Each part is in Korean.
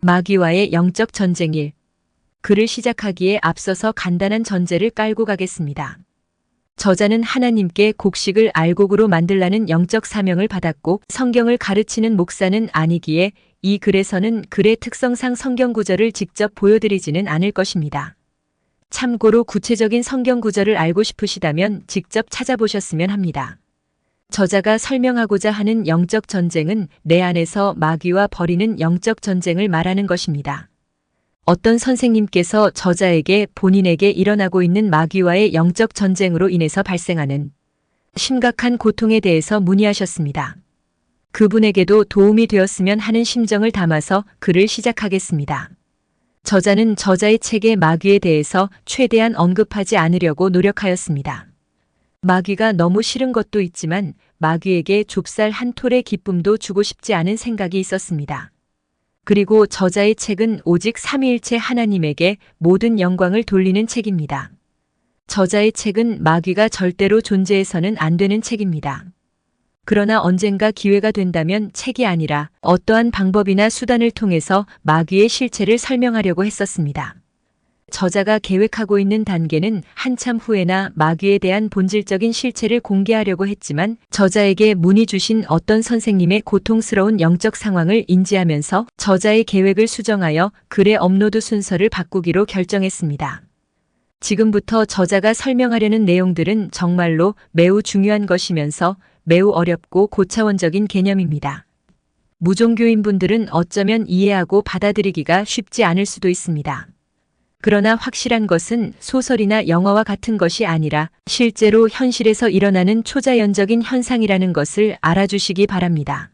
마귀와의 영적 전쟁일. 글을 시작하기에 앞서서 간단한 전제를 깔고 가겠습니다. 저자는 하나님께 곡식을 알곡으로 만들라는 영적 사명을 받았고 성경을 가르치는 목사는 아니기에 이 글에서는 글의 특성상 성경 구절을 직접 보여드리지는 않을 것입니다. 참고로 구체적인 성경 구절을 알고 싶으시다면 직접 찾아보셨으면 합니다. 저자가 설명하고자 하는 영적 전쟁은 내 안에서 마귀와 벌이는 영적 전쟁을 말하는 것입니다. 어떤 선생님께서 저자에게 본인에게 일어나고 있는 마귀와의 영적 전쟁으로 인해서 발생하는 심각한 고통에 대해서 문의하셨습니다. 그분에게도 도움이 되었으면 하는 심정을 담아서 글을 시작하겠습니다. 저자는 저자의 책의 마귀에 대해서 최대한 언급하지 않으려고 노력하였습니다. 마귀가 너무 싫은 것도 있지만 마귀에게 좁쌀 한 톨의 기쁨도 주고 싶지 않은 생각이 있었습니다. 그리고 저자의 책은 오직 삼위일체 하나님에게 모든 영광을 돌리는 책입니다. 저자의 책은 마귀가 절대로 존재해서는 안 되는 책입니다. 그러나 언젠가 기회가 된다면 책이 아니라 어떠한 방법이나 수단을 통해서 마귀의 실체를 설명하려고 했었습니다. 저자가 계획하고 있는 단계는 한참 후에나 마귀에 대한 본질적인 실체를 공개하려고 했지만 저자에게 문의 주신 어떤 선생님의 고통스러운 영적 상황을 인지하면서 저자의 계획을 수정하여 글의 업로드 순서를 바꾸기로 결정했습니다. 지금부터 저자가 설명하려는 내용들은 정말로 매우 중요한 것이면서 매우 어렵고 고차원적인 개념입니다. 무종교인분들은 어쩌면 이해하고 받아들이기가 쉽지 않을 수도 있습니다. 그러나 확실한 것은 소설이나 영화와 같은 것이 아니라 실제로 현실에서 일어나는 초자연적인 현상이라는 것을 알아주시기 바랍니다.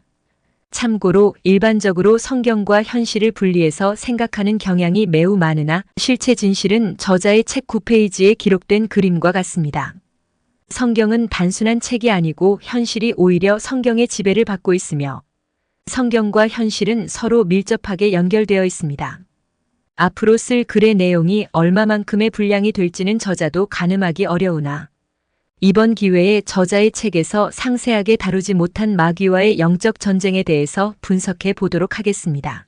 참고로 일반적으로 성경과 현실을 분리해서 생각하는 경향이 매우 많으나 실체 진실은 저자의 책 9페이지에 기록된 그림과 같습니다. 성경은 단순한 책이 아니고 현실이 오히려 성경의 지배를 받고 있으며 성경과 현실은 서로 밀접하게 연결되어 있습니다. 앞으로 쓸 글의 내용이 얼마만큼의 분량이 될지는 저자도 가늠하기 어려우나 이번 기회에 저자의 책에서 상세하게 다루지 못한 마귀와의 영적 전쟁에 대해서 분석해 보도록 하겠습니다.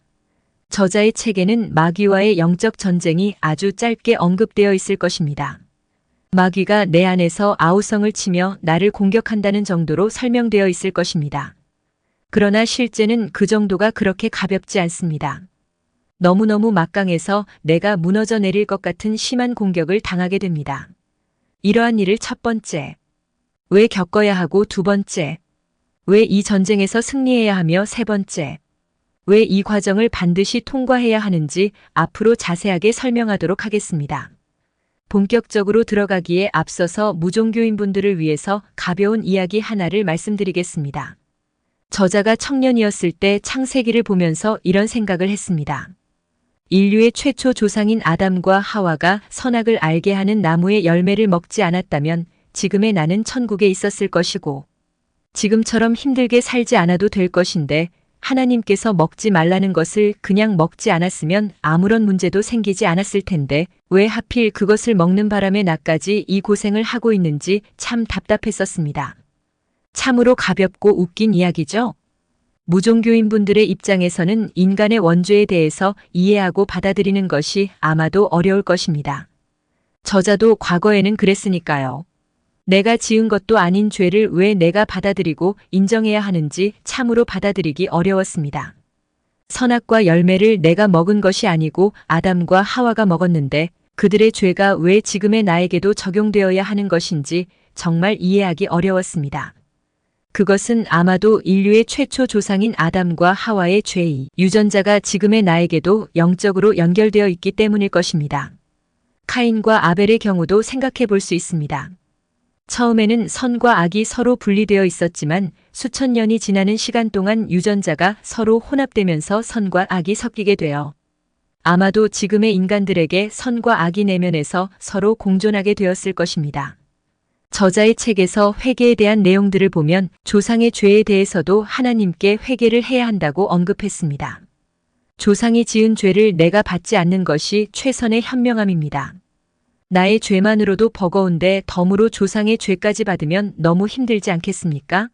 저자의 책에는 마귀와의 영적 전쟁이 아주 짧게 언급되어 있을 것입니다. 마귀가 내 안에서 아우성을 치며 나를 공격한다는 정도로 설명되어 있을 것입니다. 그러나 실제는 그 정도가 그렇게 가볍지 않습니다. 너무너무 막강해서 내가 무너져 내릴 것 같은 심한 공격을 당하게 됩니다. 이러한 일을 첫 번째, 왜 겪어야 하고 두 번째, 왜 이 전쟁에서 승리해야 하며 세 번째, 왜 이 과정을 반드시 통과해야 하는지 앞으로 자세하게 설명하도록 하겠습니다. 본격적으로 들어가기에 앞서서 무종교인분들을 위해서 가벼운 이야기 하나를 말씀드리겠습니다. 저자가 청년이었을 때 창세기를 보면서 이런 생각을 했습니다. 인류의 최초 조상인 아담과 하와가 선악을 알게 하는 나무의 열매를 먹지 않았다면 지금의 나는 천국에 있었을 것이고 지금처럼 힘들게 살지 않아도 될 것인데 하나님께서 먹지 말라는 것을 그냥 먹지 않았으면 아무런 문제도 생기지 않았을 텐데 왜 하필 그것을 먹는 바람에 나까지 이 고생을 하고 있는지 참 답답했었습니다. 참으로 가볍고 웃긴 이야기죠? 무종교인분들의 입장에서는 인간의 원죄에 대해서 이해하고 받아들이는 것이 아마도 어려울 것입니다. 저자도 과거에는 그랬으니까요. 내가 지은 것도 아닌 죄를 왜 내가 받아들이고 인정해야 하는지 참으로 받아들이기 어려웠습니다. 선악과 열매를 내가 먹은 것이 아니고 아담과 하와가 먹었는데 그들의 죄가 왜 지금의 나에게도 적용되어야 하는 것인지 정말 이해하기 어려웠습니다. 그것은 아마도 인류의 최초 조상인 아담과 하와의 죄의 유전자가 지금의 나에게도 영적으로 연결되어 있기 때문일 것입니다. 카인과 아벨의 경우도 생각해 볼 수 있습니다. 처음에는 선과 악이 서로 분리되어 있었지만 수천 년이 지나는 시간 동안 유전자가 서로 혼합되면서 선과 악이 섞이게 되어 아마도 지금의 인간들에게 선과 악이 내면에서 서로 공존하게 되었을 것입니다. 저자의 책에서 회개에 대한 내용들을 보면 조상의 죄에 대해서도 하나님께 회개를 해야 한다고 언급했습니다. 조상이 지은 죄를 내가 받지 않는 것이 최선의 현명함입니다. 나의 죄만으로도 버거운데 덤으로 조상의 죄까지 받으면 너무 힘들지 않겠습니까?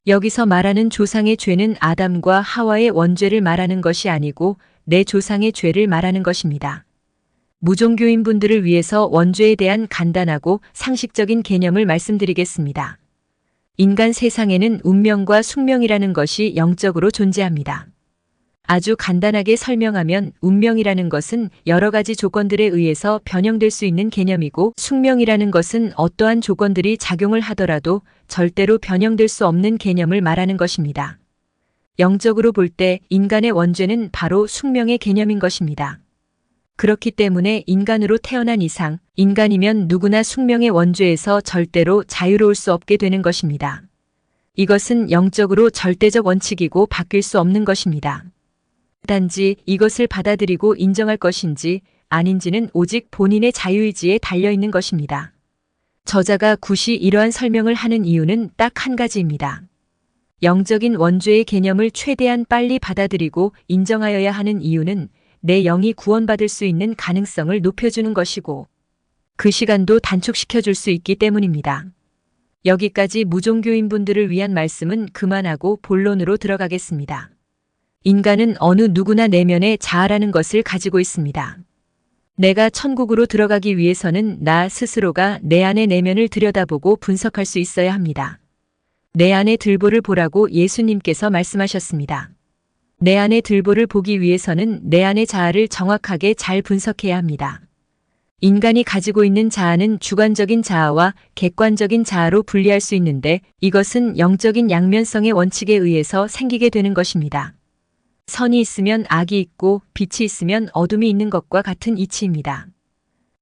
여기서 말하는 조상의 죄는 아담과 하와의 원죄를 말하는 것이 아니고 내 조상의 죄를 말하는 것입니다. 무종교인분들을 위해서 원죄에 대한 간단하고 상식적인 개념을 말씀드리겠습니다. 인간 세상에는 운명과 숙명이라는 것이 영적으로 존재합니다. 아주 간단하게 설명하면 운명이라는 것은 여러 가지 조건들에 의해서 변형될 수 있는 개념이고, 숙명이라는 것은 어떠한 조건들이 작용을 하더라도 절대로 변형될 수 없는 개념을 말하는 것입니다. 영적으로 볼 때 인간의 원죄는 바로 숙명의 개념인 것입니다. 그렇기 때문에 인간으로 태어난 이상, 인간이면 누구나 숙명의 원죄에서 절대로 자유로울 수 없게 되는 것입니다. 이것은 영적으로 절대적 원칙이고 바뀔 수 없는 것입니다. 단지 이것을 받아들이고 인정할 것인지 아닌지는 오직 본인의 자유의지에 달려있는 것입니다. 저자가 굳이 이러한 설명을 하는 이유는 딱 한 가지입니다. 영적인 원죄의 개념을 최대한 빨리 받아들이고 인정하여야 하는 이유는 내 영이 구원받을 수 있는 가능성을 높여주는 것이고, 그 시간도 단축시켜 줄 수 있기 때문입니다. 여기까지 무종교인분들을 위한 말씀은 그만하고 본론으로 들어가겠습니다. 인간은 어느 누구나 내면에 자아라는 것을 가지고 있습니다. 내가 천국으로 들어가기 위해서는 나 스스로가 내 안의 내면을 들여다보고 분석할 수 있어야 합니다. 내 안의 들보를 보라고 예수님께서 말씀하셨습니다. 내 안의 들보를 보기 위해서는 내 안의 자아를 정확하게 잘 분석해야 합니다. 인간이 가지고 있는 자아는 주관적인 자아와 객관적인 자아로 분리할 수 있는데, 이것은 영적인 양면성의 원칙에 의해서 생기게 되는 것입니다. 선이 있으면 악이 있고 빛이 있으면 어둠이 있는 것과 같은 이치입니다.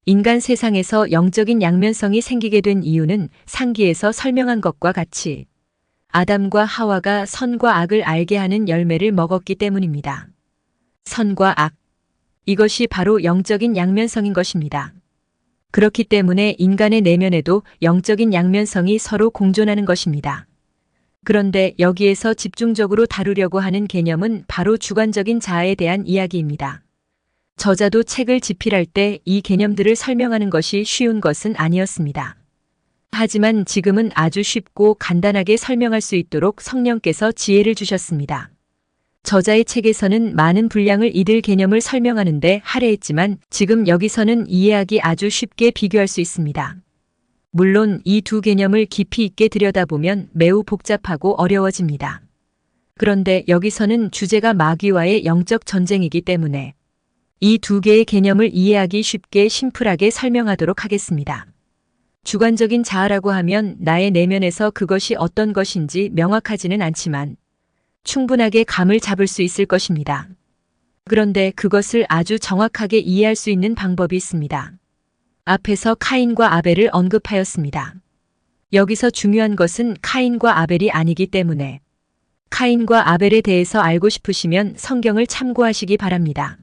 인간 세상에서 영적인 양면성이 생기게 된 이유는 상기에서 설명한 것과 같이 아담과 하와가 선과 악을 알게 하는 열매를 먹었기 때문입니다. 선과 악. 이것이 바로 영적인 양면성인 것입니다. 그렇기 때문에 인간의 내면에도 영적인 양면성이 서로 공존하는 것입니다. 그런데 여기에서 집중적으로 다루려고 하는 개념은 바로 주관적인 자아에 대한 이야기입니다. 저자도 책을 집필할 때 이 개념들을 설명하는 것이 쉬운 것은 아니었습니다. 하지만 지금은 아주 쉽고 간단하게 설명할 수 있도록 성령께서 지혜를 주셨습니다. 저자의 책에서는 많은 분량을 이들 개념을 설명하는데 할애했지만 지금 여기서는 이해하기 아주 쉽게 비교할 수 있습니다. 물론 이 두 개념을 깊이 있게 들여다보면 매우 복잡하고 어려워집니다. 그런데 여기서는 주제가 마귀와의 영적 전쟁이기 때문에 이 두 개의 개념을 이해하기 쉽게 심플하게 설명하도록 하겠습니다. 주관적인 자아라고 하면 나의 내면에서 그것이 어떤 것인지 명확하지는 않지만 충분하게 감을 잡을 수 있을 것입니다. 그런데 그것을 아주 정확하게 이해할 수 있는 방법이 있습니다. 앞에서 카인과 아벨을 언급하였습니다. 여기서 중요한 것은 카인과 아벨이 아니기 때문에 카인과 아벨에 대해서 알고 싶으시면 성경을 참고하시기 바랍니다.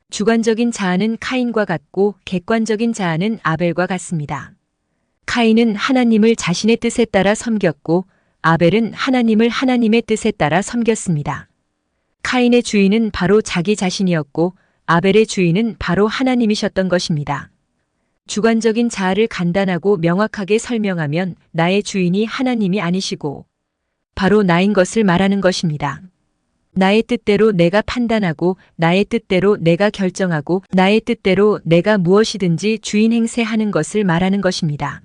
주관적인 자아는 카인과 같고 객관적인 자아는 아벨과 같습니다. 카인은 하나님을 자신의 뜻에 따라 섬겼고 아벨은 하나님을 하나님의 뜻에 따라 섬겼습니다. 카인의 주인은 바로 자기 자신이었고 아벨의 주인은 바로 하나님이셨던 것입니다. 주관적인 자아를 간단하고 명확하게 설명하면 나의 주인이 하나님이 아니시고 바로 나인 것을 말하는 것입니다. 나의 뜻대로 내가 판단하고 나의 뜻대로 내가 결정하고 나의 뜻대로 내가 무엇이든지 주인 행세하는 것을 말하는 것입니다.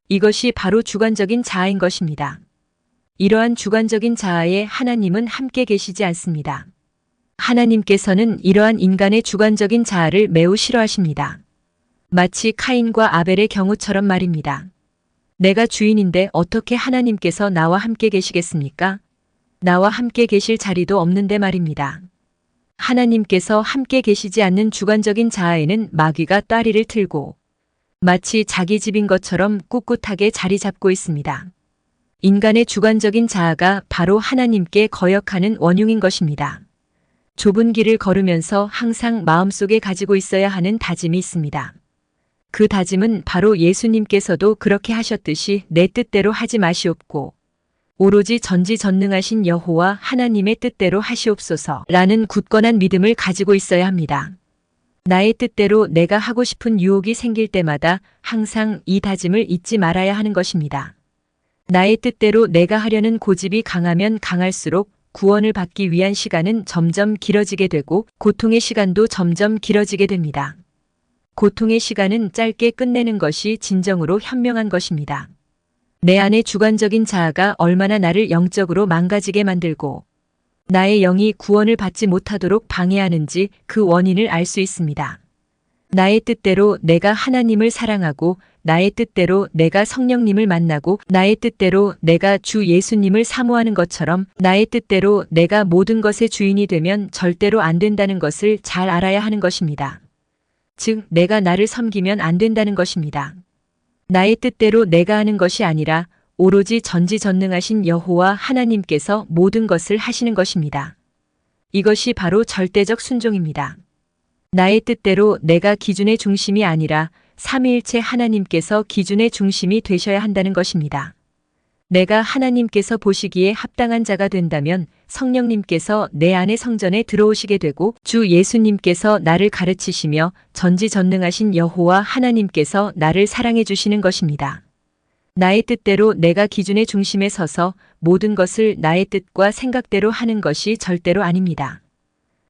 이것이 바로 주관적인 자아인 것입니다. 이러한 주관적인 자아에 하나님은 함께 계시지 않습니다. 하나님께서는 이러한 인간의 주관적인 자아를 매우 싫어하십니다. 마치 카인과 아벨의 경우처럼 말입니다. 내가 주인인데 어떻게 하나님께서 나와 함께 계시겠습니까? 나와 함께 계실 자리도 없는데 말입니다. 하나님께서 함께 계시지 않는 주관적인 자아에는 마귀가 따리를 틀고 마치 자기 집인 것처럼 꿋꿋하게 자리 잡고 있습니다. 인간의 주관적인 자아가 바로 하나님께 거역하는 원흉인 것입니다. 좁은 길을 걸으면서 항상 마음속에 가지고 있어야 하는 다짐이 있습니다. 그 다짐은 바로 예수님께서도 그렇게 하셨듯이 내 뜻대로 하지 마시옵고 오로지 전지전능하신 여호와 하나님의 뜻대로 하시옵소서라는 굳건한 믿음을 가지고 있어야 합니다. 나의 뜻대로 내가 하고 싶은 유혹이 생길 때마다 항상 이 다짐을 잊지 말아야 하는 것입니다. 나의 뜻대로 내가 하려는 고집이 강하면 강할수록 구원을 받기 위한 시간은 점점 길어지게 되고 고통의 시간도 점점 길어지게 됩니다. 고통의 시간은 짧게 끝내는 것이 진정으로 현명한 것입니다. 내 안의 주관적인 자아가 얼마나 나를 영적으로 망가지게 만들고 나의 영이 구원을 받지 못하도록 방해하는지 그 원인을 알 수 있습니다. 나의 뜻대로 내가 하나님을 사랑하고 나의 뜻대로 내가 성령님을 만나고 나의 뜻대로 내가 주 예수님을 사모하는 것처럼 나의 뜻대로 내가 모든 것의 주인이 되면 절대로 안 된다는 것을 잘 알아야 하는 것입니다. 즉, 내가 나를 섬기면 안 된다는 것입니다. 나의 뜻대로 내가 하는 것이 아니라 오로지 전지전능하신 여호와 하나님께서 모든 것을 하시는 것입니다. 이것이 바로 절대적 순종입니다. 나의 뜻대로 내가 기준의 중심이 아니라 삼위일체 하나님께서 기준의 중심이 되셔야 한다는 것입니다. 내가 하나님께서 보시기에 합당한 자가 된다면 성령님께서 내 안의 성전에 들어오시게 되고 주 예수님께서 나를 가르치시며 전지전능하신 여호와 하나님께서 나를 사랑해 주시는 것입니다. 나의 뜻대로 내가 기준의 중심에 서서 모든 것을 나의 뜻과 생각대로 하는 것이 절대로 아닙니다.